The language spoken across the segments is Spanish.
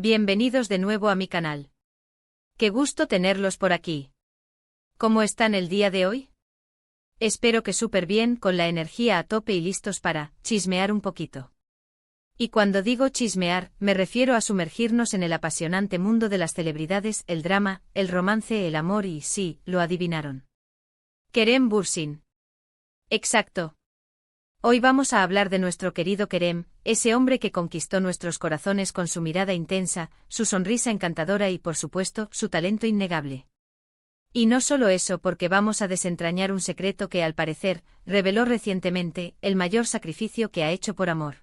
Bienvenidos de nuevo a mi canal. Qué gusto tenerlos por aquí. ¿Cómo están el día de hoy? Espero que súper bien, con la energía a tope y listos para chismear un poquito. Y cuando digo chismear, me refiero a sumergirnos en el apasionante mundo de las celebridades, el drama, el romance, el amor y, sí, lo adivinaron. Kerem Bürsin. Exacto. Hoy vamos a hablar de nuestro querido Kerem, ese hombre que conquistó nuestros corazones con su mirada intensa, su sonrisa encantadora y, por supuesto, su talento innegable. Y no solo eso, porque vamos a desentrañar un secreto que, al parecer, reveló recientemente, el mayor sacrificio que ha hecho por amor.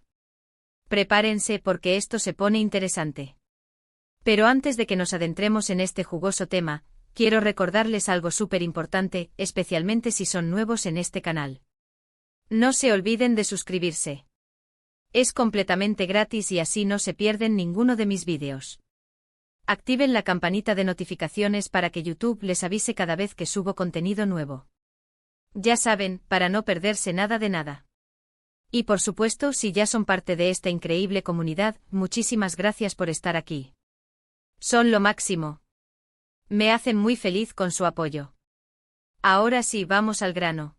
Prepárense porque esto se pone interesante. Pero antes de que nos adentremos en este jugoso tema, quiero recordarles algo súper importante, especialmente si son nuevos en este canal. No se olviden de suscribirse. Es completamente gratis y así no se pierden ninguno de mis vídeos. Activen la campanita de notificaciones para que YouTube les avise cada vez que subo contenido nuevo. Ya saben, para no perderse nada de nada. Y por supuesto, si ya son parte de esta increíble comunidad, muchísimas gracias por estar aquí. Son lo máximo. Me hacen muy feliz con su apoyo. Ahora sí, vamos al grano.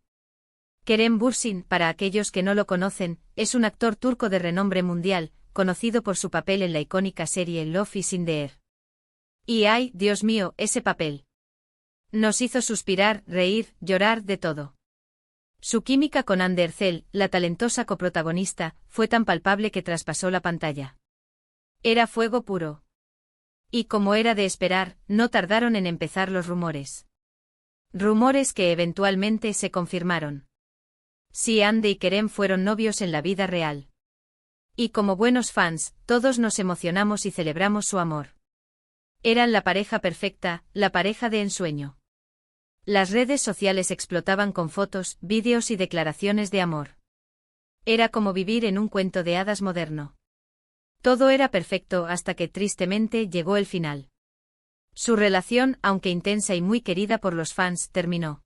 Kerem Bürsin, para aquellos que no lo conocen, es un actor turco de renombre mundial, conocido por su papel en la icónica serie Love is in the Air. Y ay, Dios mío, ese papel. Nos hizo suspirar, reír, llorar, de todo. Su química con Hande Erçel, la talentosa coprotagonista, fue tan palpable que traspasó la pantalla. Era fuego puro. Y como era de esperar, no tardaron en empezar los rumores. Rumores que eventualmente se confirmaron. Sí, Hande y Kerem fueron novios en la vida real. Y como buenos fans, todos nos emocionamos y celebramos su amor. Eran la pareja perfecta, la pareja de ensueño. Las redes sociales explotaban con fotos, vídeos y declaraciones de amor. Era como vivir en un cuento de hadas moderno. Todo era perfecto hasta que tristemente llegó el final. Su relación, aunque intensa y muy querida por los fans, terminó.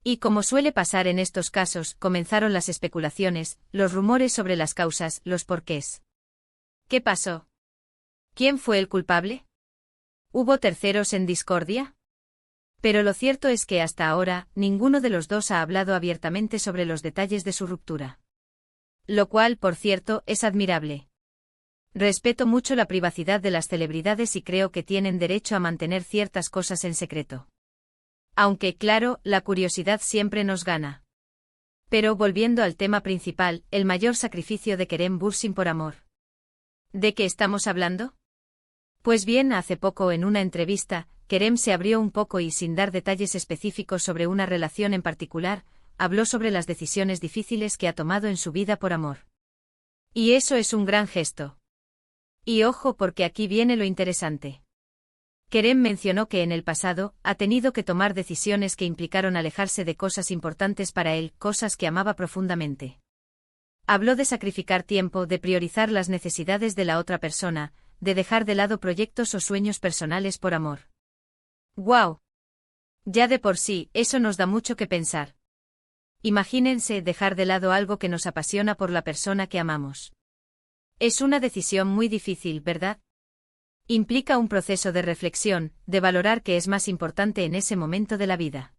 Y como suele pasar en estos casos, comenzaron las especulaciones, los rumores sobre las causas, los porqués. ¿Qué pasó? ¿Quién fue el culpable? ¿Hubo terceros en discordia? Pero lo cierto es que hasta ahora, ninguno de los dos ha hablado abiertamente sobre los detalles de su ruptura. Lo cual, por cierto, es admirable. Respeto mucho la privacidad de las celebridades y creo que tienen derecho a mantener ciertas cosas en secreto. Aunque, claro, la curiosidad siempre nos gana. Pero volviendo al tema principal, el mayor sacrificio de Kerem Bürsin por amor. ¿De qué estamos hablando? Pues bien, hace poco en una entrevista, Kerem se abrió un poco y sin dar detalles específicos sobre una relación en particular, habló sobre las decisiones difíciles que ha tomado en su vida por amor. Y eso es un gran gesto. Y ojo porque aquí viene lo interesante. Kerem mencionó que en el pasado, ha tenido que tomar decisiones que implicaron alejarse de cosas importantes para él, cosas que amaba profundamente. Habló de sacrificar tiempo, de priorizar las necesidades de la otra persona, de dejar de lado proyectos o sueños personales por amor. ¡Guau! Ya de por sí, eso nos da mucho que pensar. Imagínense dejar de lado algo que nos apasiona por la persona que amamos. Es una decisión muy difícil, ¿verdad? Implica un proceso de reflexión, de valorar qué es más importante en ese momento de la vida.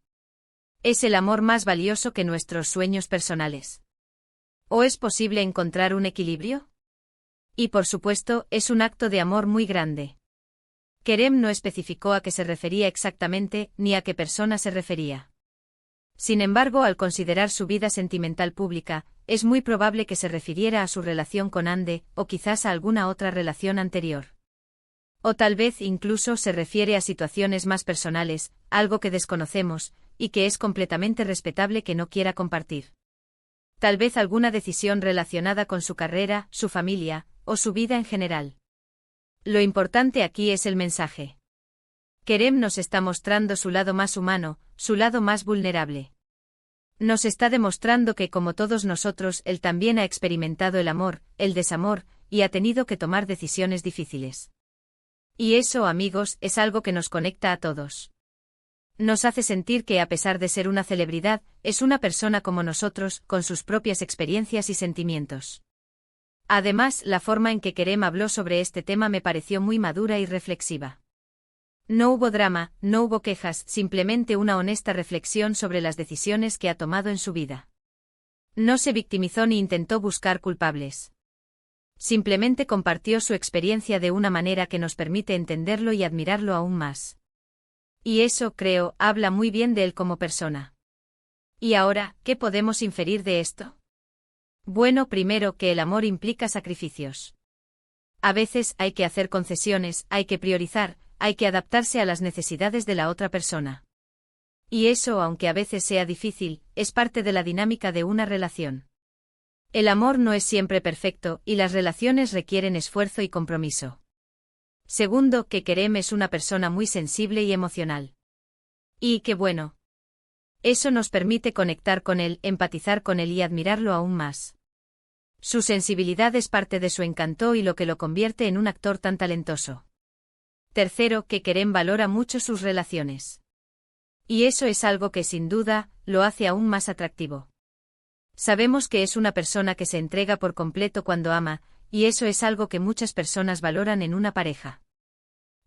¿Es el amor más valioso que nuestros sueños personales? ¿O es posible encontrar un equilibrio? Y por supuesto, es un acto de amor muy grande. Kerem no especificó a qué se refería exactamente, ni a qué persona se refería. Sin embargo, al considerar su vida sentimental pública, es muy probable que se refiriera a su relación con Hande, o quizás a alguna otra relación anterior. O tal vez incluso se refiere a situaciones más personales, algo que desconocemos, y que es completamente respetable que no quiera compartir. Tal vez alguna decisión relacionada con su carrera, su familia, o su vida en general. Lo importante aquí es el mensaje. Kerem nos está mostrando su lado más humano, su lado más vulnerable. Nos está demostrando que como todos nosotros, él también ha experimentado el amor, el desamor, y ha tenido que tomar decisiones difíciles. Y eso, amigos, es algo que nos conecta a todos. Nos hace sentir que a pesar de ser una celebridad, es una persona como nosotros, con sus propias experiencias y sentimientos. Además, la forma en que Kerem habló sobre este tema me pareció muy madura y reflexiva. No hubo drama, no hubo quejas, simplemente una honesta reflexión sobre las decisiones que ha tomado en su vida. No se victimizó ni intentó buscar culpables. Simplemente compartió su experiencia de una manera que nos permite entenderlo y admirarlo aún más. Y eso, creo, habla muy bien de él como persona. ¿Y ahora, qué podemos inferir de esto? Bueno, primero que el amor implica sacrificios. A veces hay que hacer concesiones, hay que priorizar, hay que adaptarse a las necesidades de la otra persona. Y eso, aunque a veces sea difícil, es parte de la dinámica de una relación. El amor no es siempre perfecto, y las relaciones requieren esfuerzo y compromiso. Segundo, que Kerem es una persona muy sensible y emocional. Y qué bueno. Eso nos permite conectar con él, empatizar con él y admirarlo aún más. Su sensibilidad es parte de su encanto y lo que lo convierte en un actor tan talentoso. Tercero, que Kerem valora mucho sus relaciones. Y eso es algo que sin duda, lo hace aún más atractivo. Sabemos que es una persona que se entrega por completo cuando ama, y eso es algo que muchas personas valoran en una pareja.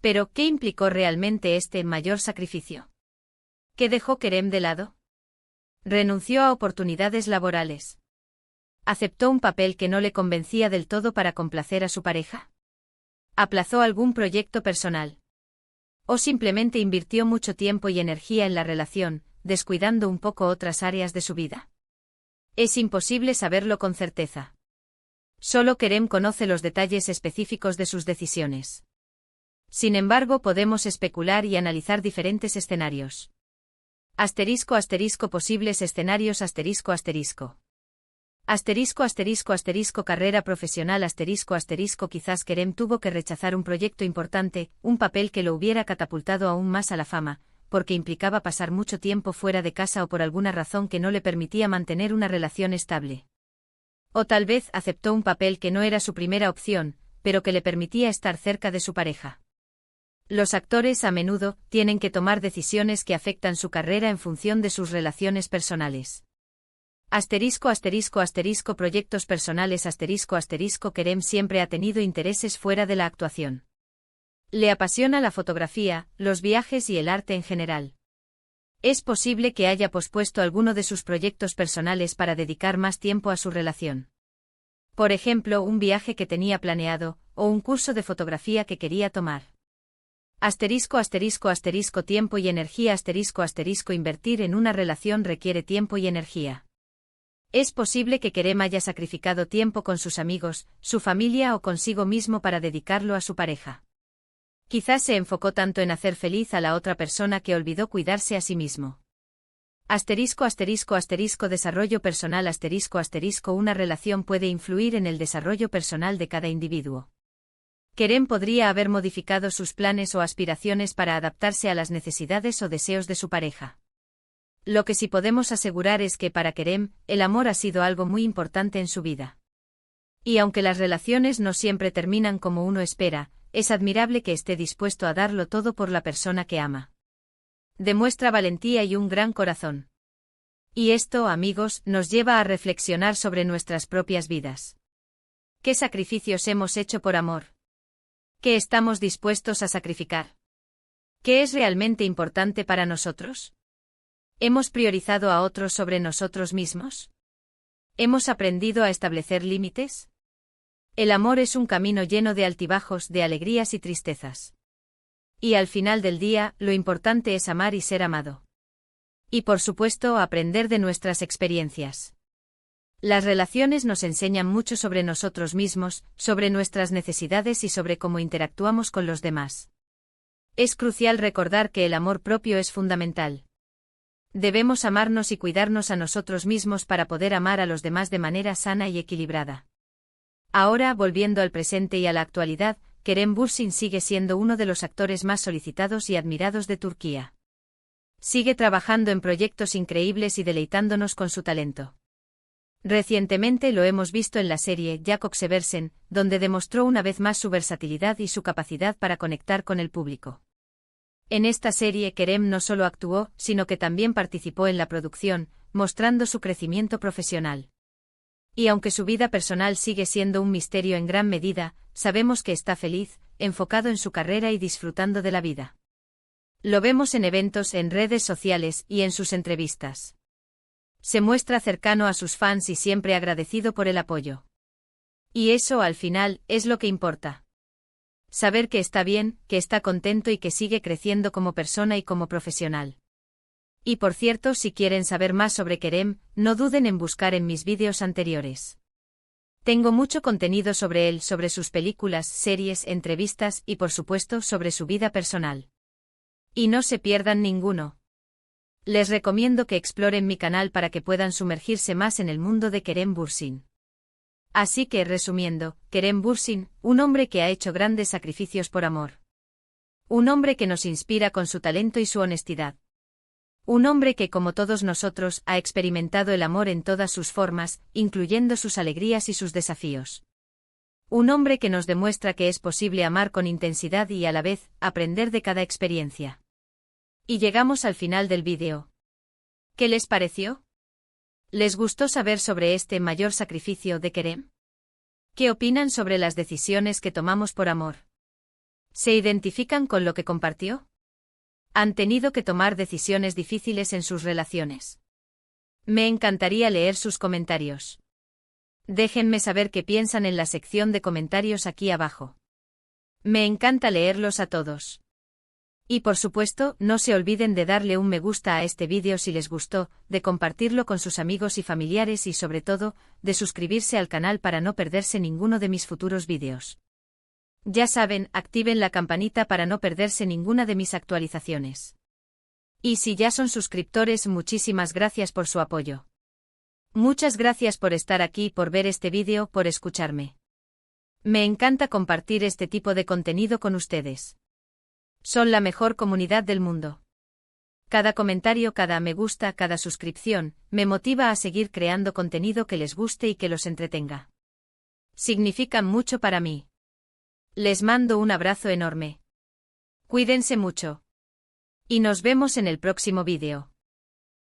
Pero, ¿qué implicó realmente este mayor sacrificio? ¿Qué dejó Kerem de lado? Renunció a oportunidades laborales. ¿Aceptó un papel que no le convencía del todo para complacer a su pareja? ¿Aplazó algún proyecto personal? ¿O simplemente invirtió mucho tiempo y energía en la relación, descuidando un poco otras áreas de su vida? Es imposible saberlo con certeza. Solo Kerem conoce los detalles específicos de sus decisiones. Sin embargo, podemos especular y analizar diferentes escenarios. Asterisco asterisco posibles escenarios asterisco asterisco. Asterisco asterisco asterisco carrera profesional asterisco asterisco quizás Kerem tuvo que rechazar un proyecto importante, un papel que lo hubiera catapultado aún más a la fama, porque implicaba pasar mucho tiempo fuera de casa o por alguna razón que no le permitía mantener una relación estable. O tal vez aceptó un papel que no era su primera opción, pero que le permitía estar cerca de su pareja. Los actores a menudo tienen que tomar decisiones que afectan su carrera en función de sus relaciones personales. Asterisco asterisco asterisco proyectos personales asterisco asterisco Kerem siempre ha tenido intereses fuera de la actuación. Le apasiona la fotografía, los viajes y el arte en general. Es posible que haya pospuesto alguno de sus proyectos personales para dedicar más tiempo a su relación. Por ejemplo, un viaje que tenía planeado, o un curso de fotografía que quería tomar. Asterisco asterisco asterisco tiempo y energía asterisco asterisco invertir en una relación requiere tiempo y energía. Es posible que Kerem haya sacrificado tiempo con sus amigos, su familia o consigo mismo para dedicarlo a su pareja. Quizás se enfocó tanto en hacer feliz a la otra persona que olvidó cuidarse a sí mismo. Asterisco asterisco asterisco desarrollo personal asterisco asterisco una relación puede influir en el desarrollo personal de cada individuo. Kerem podría haber modificado sus planes o aspiraciones para adaptarse a las necesidades o deseos de su pareja. Lo que sí podemos asegurar es que para Kerem, el amor ha sido algo muy importante en su vida. Y aunque las relaciones no siempre terminan como uno espera, es admirable que esté dispuesto a darlo todo por la persona que ama. Demuestra valentía y un gran corazón. Y esto, amigos, nos lleva a reflexionar sobre nuestras propias vidas. ¿Qué sacrificios hemos hecho por amor? ¿Qué estamos dispuestos a sacrificar? ¿Qué es realmente importante para nosotros? ¿Hemos priorizado a otros sobre nosotros mismos? ¿Hemos aprendido a establecer límites? El amor es un camino lleno de altibajos, de alegrías y tristezas. Y al final del día, lo importante es amar y ser amado. Y por supuesto, aprender de nuestras experiencias. Las relaciones nos enseñan mucho sobre nosotros mismos, sobre nuestras necesidades y sobre cómo interactuamos con los demás. Es crucial recordar que el amor propio es fundamental. Debemos amarnos y cuidarnos a nosotros mismos para poder amar a los demás de manera sana y equilibrada. Ahora, volviendo al presente y a la actualidad, Kerem Bürsin sigue siendo uno de los actores más solicitados y admirados de Turquía. Sigue trabajando en proyectos increíbles y deleitándonos con su talento. Recientemente lo hemos visto en la serie Jakob Seversen, donde demostró una vez más su versatilidad y su capacidad para conectar con el público. En esta serie Kerem no solo actuó, sino que también participó en la producción, mostrando su crecimiento profesional. Y aunque su vida personal sigue siendo un misterio en gran medida, sabemos que está feliz, enfocado en su carrera y disfrutando de la vida. Lo vemos en eventos, en redes sociales y en sus entrevistas. Se muestra cercano a sus fans y siempre agradecido por el apoyo. Y eso, al final, es lo que importa. Saber que está bien, que está contento y que sigue creciendo como persona y como profesional. Y por cierto, si quieren saber más sobre Kerem, no duden en buscar en mis vídeos anteriores. Tengo mucho contenido sobre él, sobre sus películas, series, entrevistas y por supuesto sobre su vida personal. Y no se pierdan ninguno. Les recomiendo que exploren mi canal para que puedan sumergirse más en el mundo de Kerem Bürsin. Así que, resumiendo, Kerem Bürsin, un hombre que ha hecho grandes sacrificios por amor. Un hombre que nos inspira con su talento y su honestidad. Un hombre que, como todos nosotros, ha experimentado el amor en todas sus formas, incluyendo sus alegrías y sus desafíos. Un hombre que nos demuestra que es posible amar con intensidad y a la vez, aprender de cada experiencia. Y llegamos al final del vídeo. ¿Qué les pareció? ¿Les gustó saber sobre este mayor sacrificio de Kerem? ¿Qué opinan sobre las decisiones que tomamos por amor? ¿Se identifican con lo que compartió? ¿Han tenido que tomar decisiones difíciles en sus relaciones? Me encantaría leer sus comentarios. Déjenme saber qué piensan en la sección de comentarios aquí abajo. Me encanta leerlos a todos. Y por supuesto, no se olviden de darle un me gusta a este vídeo si les gustó, de compartirlo con sus amigos y familiares y sobre todo, de suscribirse al canal para no perderse ninguno de mis futuros vídeos. Ya saben, activen la campanita para no perderse ninguna de mis actualizaciones. Y si ya son suscriptores, muchísimas gracias por su apoyo. Muchas gracias por estar aquí, por ver este vídeo, por escucharme. Me encanta compartir este tipo de contenido con ustedes. Son la mejor comunidad del mundo. Cada comentario, cada me gusta, cada suscripción, me motiva a seguir creando contenido que les guste y que los entretenga. Significan mucho para mí. Les mando un abrazo enorme. Cuídense mucho. Y nos vemos en el próximo vídeo.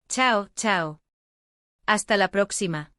Chao, chao. Hasta la próxima.